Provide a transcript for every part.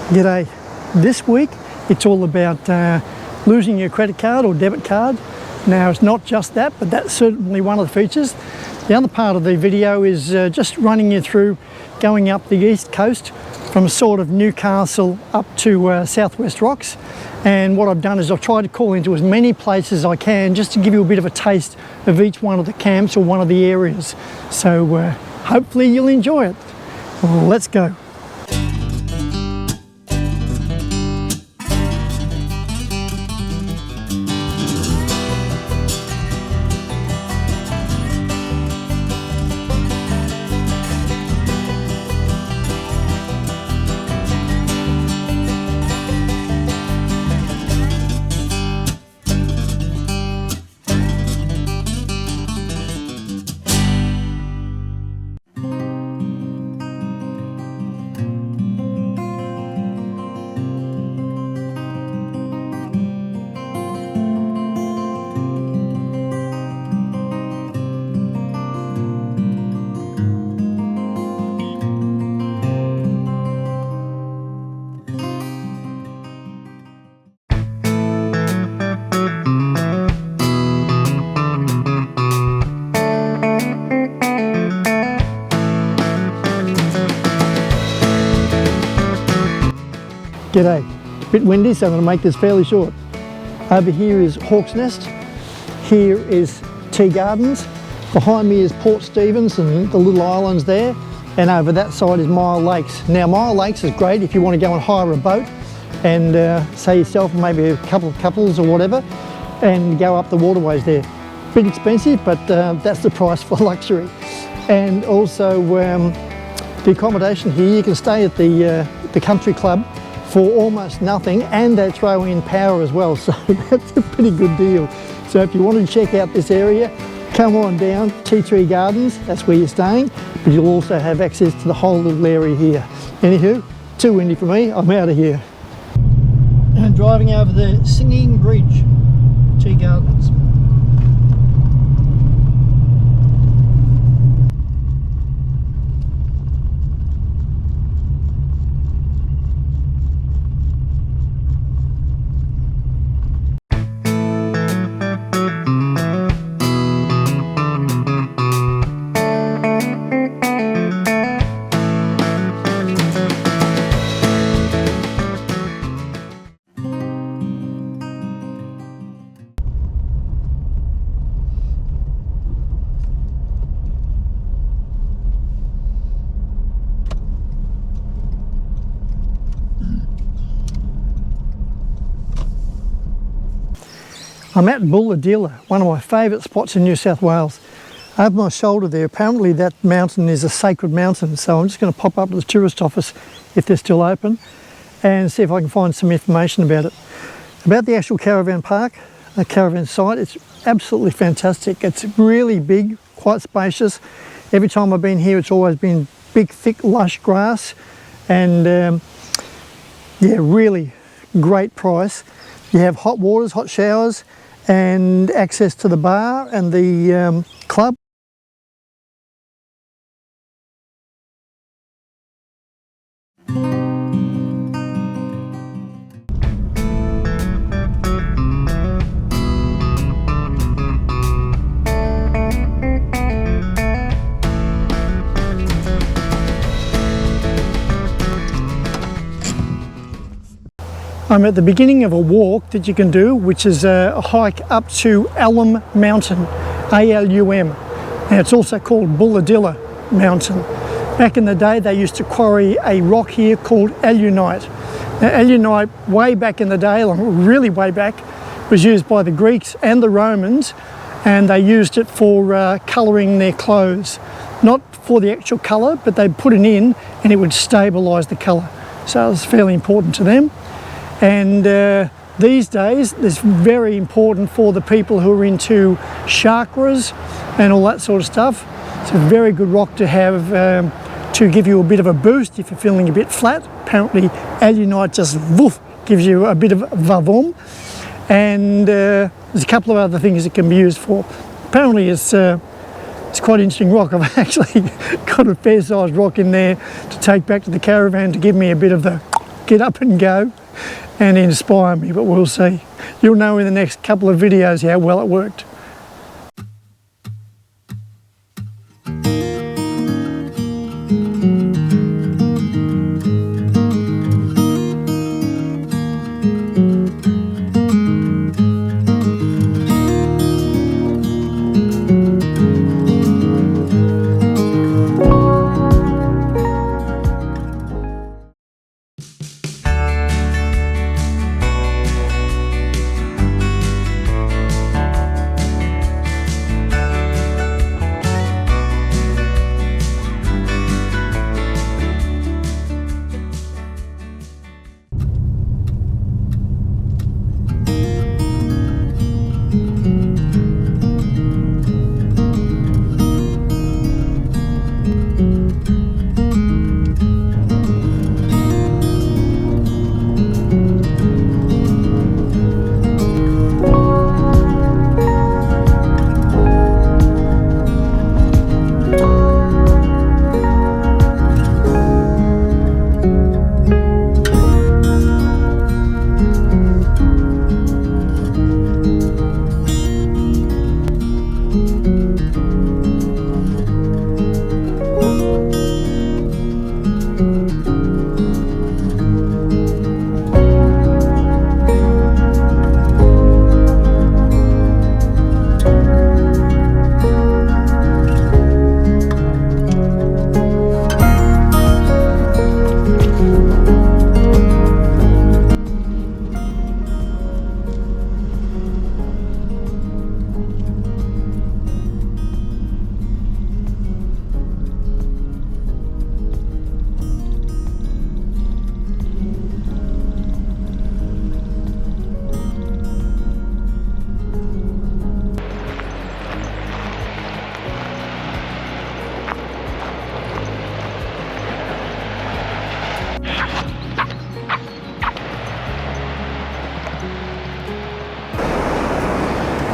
G'day. This week it's all about losing your credit card or debit card. Now it's not just that, but that's certainly one of the features. The other part of the video is just running you through going up the east coast from sort of Newcastle up to Southwest Rocks. And what I've done is I've tried to call into as many places as I can just to give you a bit of a taste of each one of the camps or one of the areas. So hopefully you'll enjoy it. Well, let's go. G'day. It's a bit windy, so I'm going to make this fairly short. Over here is Hawk's Nest. Here is Tea Gardens. Behind me is Port Stephens and the little islands there. And over that side is Mile Lakes. Now Mile Lakes is great if you want to go and hire a boat and say yourself and maybe a couple of couples or whatever and go up the waterways there. Bit expensive, but that's the price for luxury. And also the accommodation here, you can stay at the country club for almost nothing, and they throw in power as well, so that's a pretty good deal. So if you want to check out this area, come on down, Tea Gardens, that's where you're staying, but you'll also have access to the whole little area here. Anywho, too windy for me, I'm out of here. And driving over the Singing Bridge, Tea Gardens. I'm at Bulahdelah, one of my favourite spots in New South Wales. Over my shoulder there, apparently that mountain is a sacred mountain, so I'm just going to pop up to the tourist office if they're still open and see if I can find some information about it. About the actual caravan park, the caravan site, it's absolutely fantastic. It's really big, quite spacious. Every time I've been here it's always been big, thick, lush grass and yeah, really great price. You have hot waters, hot showers, and access to the bar and the club. I'm at the beginning of a walk that you can do, which is a hike up to Alum Mountain, A-L-U-M. And it's also called Bulahdelah Mountain. Back in the day, they used to quarry a rock here called alunite. Now, alunite, way back in the day, really way back, was used by the Greeks and the Romans, and they used it for colouring their clothes. Not for the actual colour, but they'd put it in and it would stabilise the colour. So it was fairly important to them. And these days it's very important for the people who are into chakras and all that sort of stuff. It's a very good rock to have to give you a bit of a boost if you're feeling a bit flat. Apparently alunite just woof, gives you a bit of vavum. And there's a couple of other things it can be used for. Apparently it's quite an interesting rock. I've actually got a fair sized rock in there to take back to the caravan to give me a bit of the get up and go and inspire me, but we'll see. You'll know in the next couple of videos how well it worked.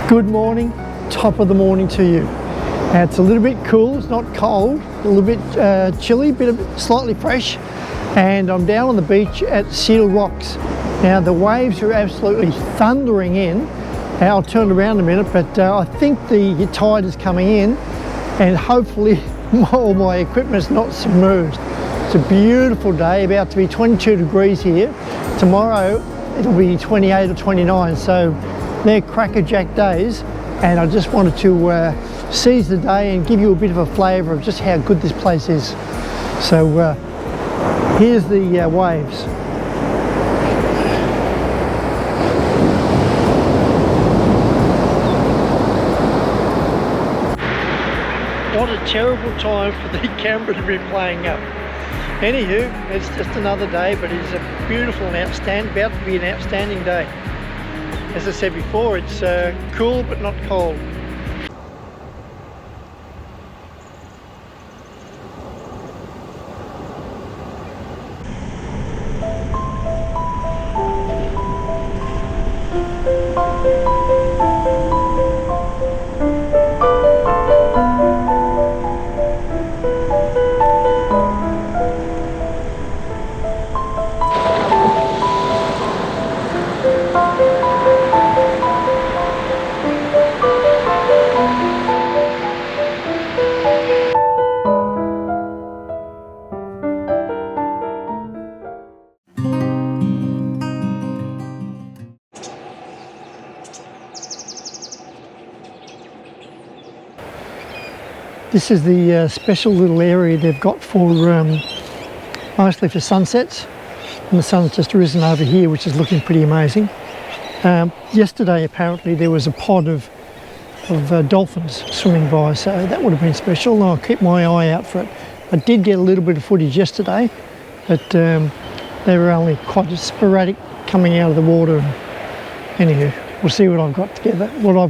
Good morning, top of the morning to you. It's a little bit cool, it's not cold, a little bit chilly, slightly fresh, and I'm down on the beach at Seal Rocks. Now the waves are absolutely thundering in. I'll turn around a minute, but I think the tide is coming in, and hopefully all my equipment's not submerged. It's a beautiful day, about to be 22 degrees here. Tomorrow it'll be 28 or 29, so they're crackerjack days, and I just wanted to seize the day and give you a bit of a flavour of just how good this place is. So here's the waves. What a terrible time for the camera to be playing up. Anywho, it's just another day, but it's a beautiful and about to be an outstanding day. As I said before, it's cool but not cold. This is the special little area they've got for mostly for sunsets, and the sun's just risen over here, which is looking pretty amazing. Yesterday apparently there was a pod of dolphins swimming by, so that would have been special, and I'll keep my eye out for it. I did get a little bit of footage yesterday, but they were only quite sporadic coming out of the water. Anyway, we'll see what I've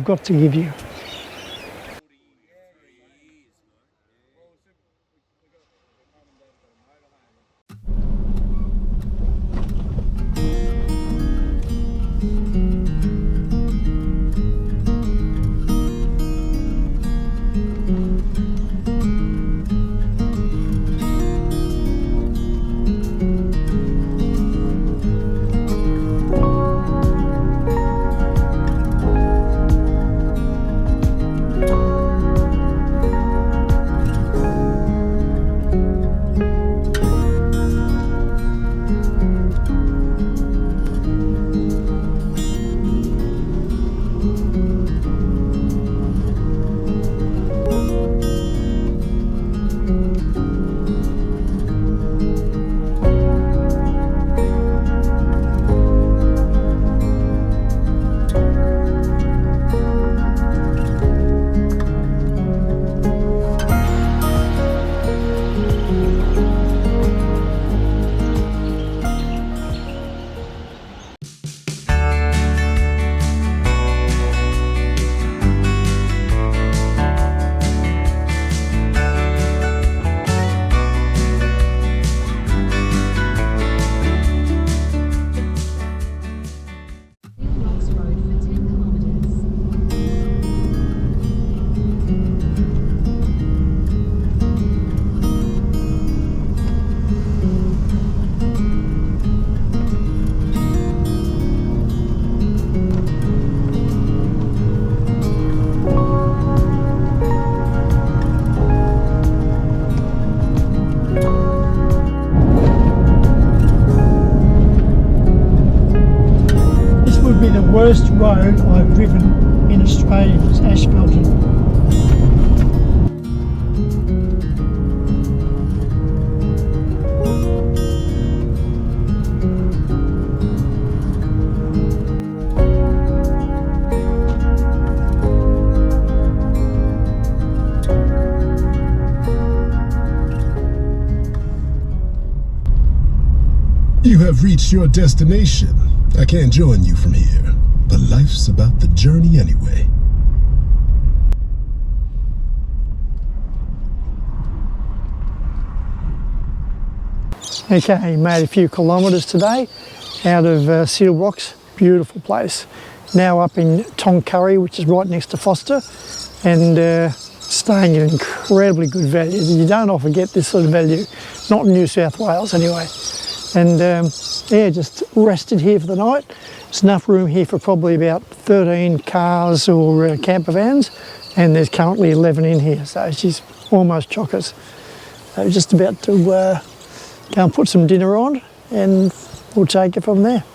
got to give you. first road I've driven in Australia was asphalted. You have reached your destination. I can't join you from here, but life's about the journey anyway. Okay, made a few kilometres today out of Seal Rocks. Beautiful place. Now up in Toncurry, which is right next to Forster, and staying at incredibly good value. You don't often get this sort of value, not in New South Wales anyway. And yeah, just rested here for the night. There's enough room here for probably about 13 cars or camper vans, and there's currently 11 in here, so she's almost chockers. So just about to go and put some dinner on, and we'll take it from there.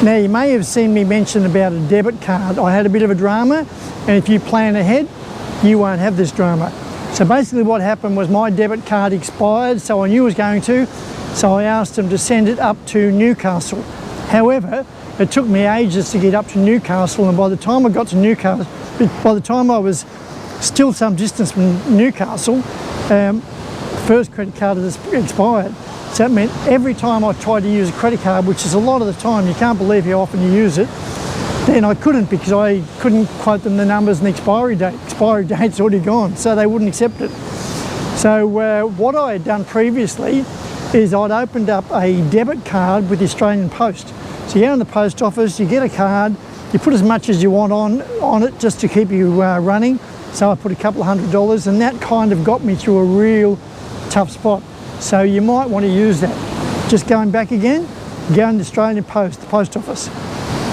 Now you may have seen me mention about a debit card. I had a bit of a drama, and if you plan ahead, you won't have this drama. So basically what happened was my debit card expired, so I knew it was going to, so I asked them to send it up to Newcastle. However, it took me ages to get up to Newcastle, and by the time I got to Newcastle, by the time I was still some distance from Newcastle, first credit card has expired. So that meant every time I tried to use a credit card, which is a lot of the time, you can't believe how often you use it, then I couldn't, because I couldn't quote them the numbers and the expiry date. Expiry date's already gone, so they wouldn't accept it. So what I had done previously is I'd opened up a debit card with the Australian Post. So you go in the post office, you get a card, you put as much as you want on it just to keep you running. So I put a couple of $100, and that kind of got me through a real tough spot. So you might want to use that. Just going back again, go in the Australian Post, the post office.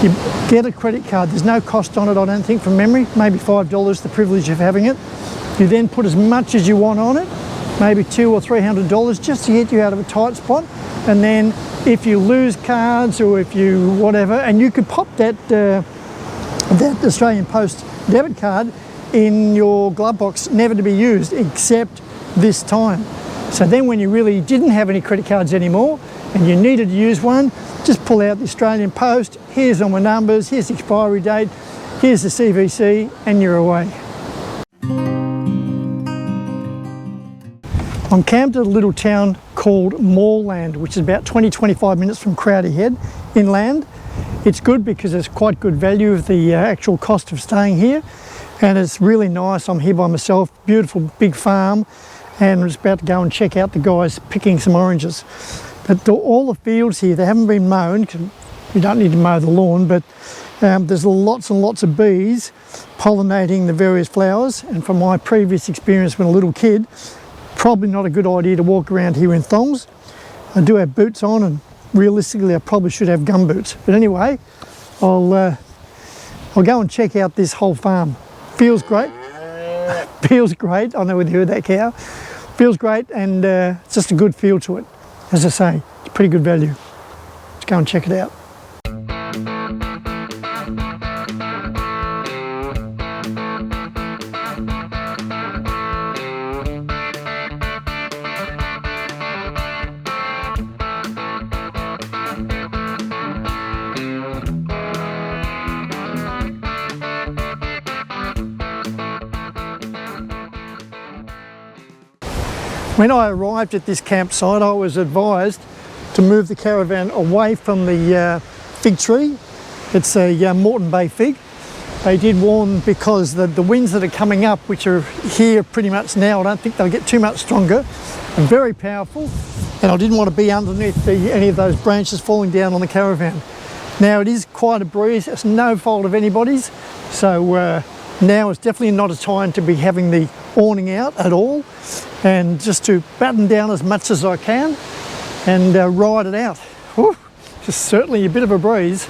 You get a credit card, there's no cost on it, I don't think, from memory, maybe $5, the privilege of having it. You then put as much as you want on it, maybe $200 or $300, just to get you out of a tight spot. And then if you lose cards or if you whatever, and you could pop that Australian Post debit card in your glove box, never to be used except this time. So then when you really didn't have any credit cards anymore and you needed to use one, just pull out the Australian Post, here's all my numbers, here's the expiry date, here's the CVC, and you're away. I'm camped at a little town called Moorland, which is about 20-25 minutes from Crowdy Head inland. It's good because it's quite good value of the actual cost of staying here, and it's really nice. I'm here by myself, beautiful big farm, and I'm just about to go and check out the guys picking some oranges. But all the fields here, they haven't been mown, 'cause you don't need to mow the lawn, but there's lots and lots of bees pollinating the various flowers. And from my previous experience when a little kid, Probably not a good idea to walk around here in thongs. I do have boots on, and realistically I probably should have gum boots. But anyway, I'll go and check out this whole farm. Feels great. Feels great. I know whether you heard that cow. Feels great, and it's just a good feel to it. As I say, it's pretty good value. Let's go and check it out. When I arrived at this campsite, I was advised to move the caravan away from the fig tree. It's a Moreton Bay fig. They did warn, because the winds that are coming up, which are here pretty much now, I don't think they'll get too much stronger, and very powerful, and I didn't want to be underneath any of those branches falling down on the caravan. Now it is quite a breeze, it's no fault of anybody's, so now is definitely not a time to be having the awning out at all, and just to batten down as much as I can and ride it out. Whew, just certainly a bit of a breeze.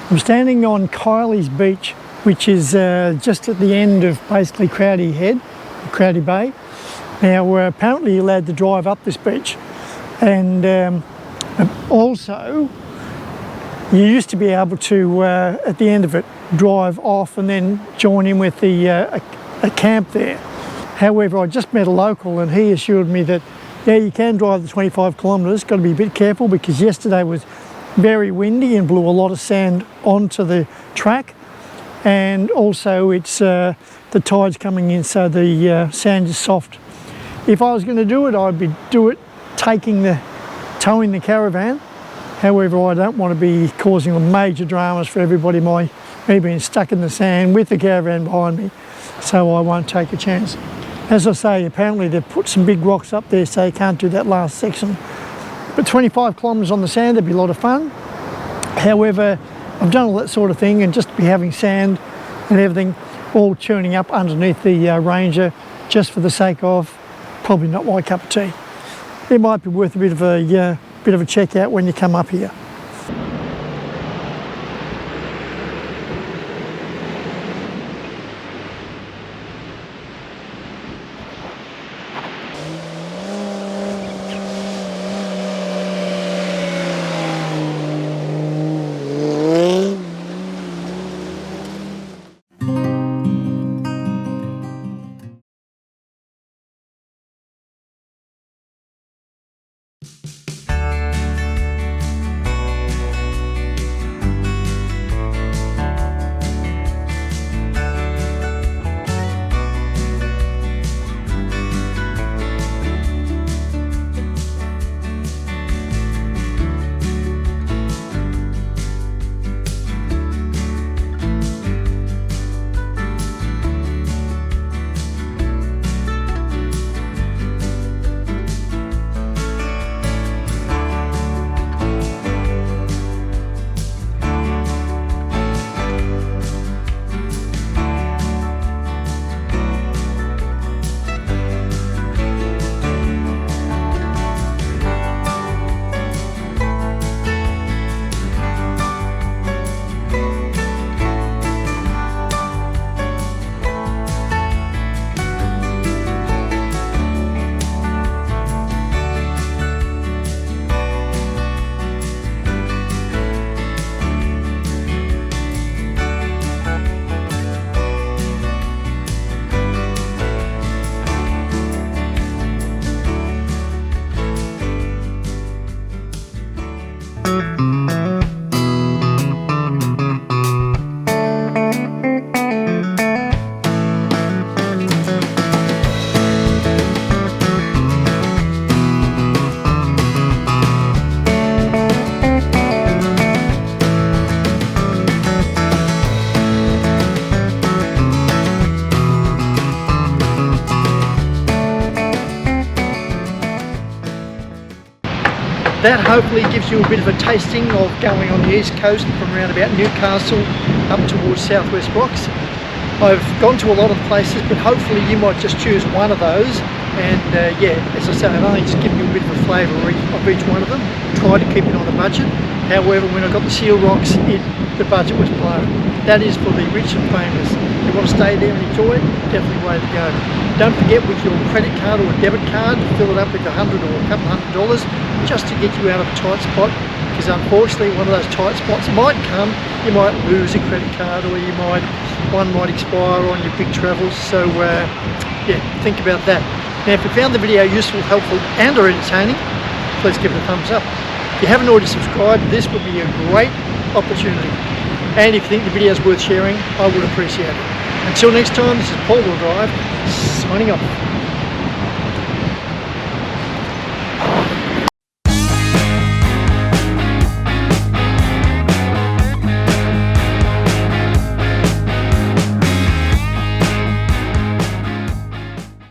I'm standing on Kylie's beach, which is just at the end of basically Crowdy Head, Crowdy Bay. Now apparently you're allowed to drive up this beach, and also you used to be able to, at the end of it, drive off and then join in with the a camp there. However, I just met a local and he assured me that, yeah, you can drive the 25 kilometres, got to be a bit careful because yesterday was very windy and blew a lot of sand onto the track, and also it's the tide's coming in, so the sand is soft. If I was going to do it, I'd be towing the caravan. However, I don't want to be causing major dramas for everybody, me being stuck in the sand with the caravan behind me, so I won't take a chance. As I say, apparently they've put some big rocks up there, so you can't do that last section. But 25 kilometres on the sand, that'd be a lot of fun. However, I've done all that sort of thing, and just to be having sand and everything all churning up underneath the Ranger just for the sake of, probably not my cup of tea. It might be worth a bit of a check out when you come up here. That hopefully gives you a bit of a tasting of going on the east coast from around about Newcastle up towards southwest rocks. I've gone to a lot of places, but hopefully you might just choose one of those. And yeah, as I say, I've only just given you a bit of a flavour of each one of them. Try to keep it on a budget. However, when I got the seal rocks, the budget was blown. That is for the rich and famous. If you want to stay there and enjoy it, definitely way to go. Don't forget, with your credit card or a debit card, fill it up with $100 or a couple $100 just to get you out of a tight spot, because unfortunately one of those tight spots might come. You might lose a credit card, or one might expire on your big travels. So yeah, think about that. Now, if you found the video useful, helpful and or entertaining, please give it a thumbs up. If you haven't already subscribed, this would be a great opportunity. And if you think the video is worth sharing, I would appreciate it. Until next time, this is Paul Will Drive, signing off.